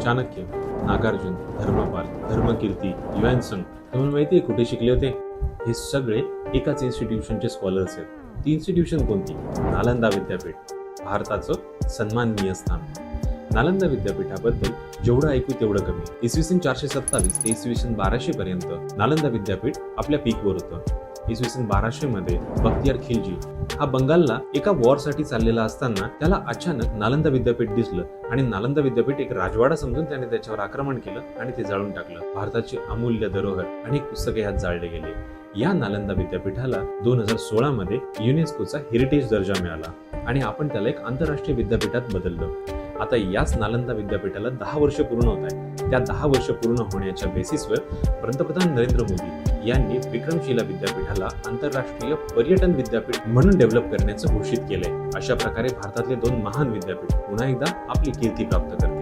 चाणक्य, नागार्जुन, धर्मपाल, धर्मकीर्ती, युएनसंग तुम्हाला माहिती आहे कुठे शिकले होते? हे सगळे एकाच इन्स्टिट्यूशनचे स्कॉलर्स आहेत. ती इन्स्टिट्यूशन कोणती? नालंदा विद्यापीठ, भारताचं सन्माननीय स्थान. नालंदा विद्यापीठाबद्दल जेवढं ऐकू तेवढं कमी. इसवी सन 427 ते इसवी सन 1200 पर्यंत नालंदा विद्यापीठ आपल्या पीकवर होतं. इसवी सन 1200 मध्ये बख्तियार खिलजी हा बंगालला एका वॉरसाठी चाललेला असताना त्याला अचानक नालंदा विद्यापीठ दिसलं आणि नालंदा विद्यापीठ एक राजवाडा समजून त्याने त्याच्यावर आक्रमण केलं आणि ते जाळून टाकलं. भारताची अमूल्य धरोहर अनेक पुस्तके ह्यात जाळले गेले. या नालंदा विद्यापीठाला 2016 मध्ये युनेस्कोचा हेरिटेज दर्जा मिळाला आणि आपण त्याला एक आंतरराष्ट्रीय विद्यापीठात बदललं. आता याच नालंदा विद्यापीठाला 10 वर्ष पूर्ण होत आहे. त्या 10 वर्ष पूर्ण होण्याच्या बेसिसवर पंतप्रधान नरेंद्र मोदी यांनी विक्रमशिला विद्यापीठाला आंतरराष्ट्रीय पर्यटन विद्यापीठ म्हणून डेव्हलप करण्याचं घोषित केलंय. अशा प्रकारे भारतातले 2 महान विद्यापीठ पुन्हा एकदा आपली कीर्ती प्राप्त करतील.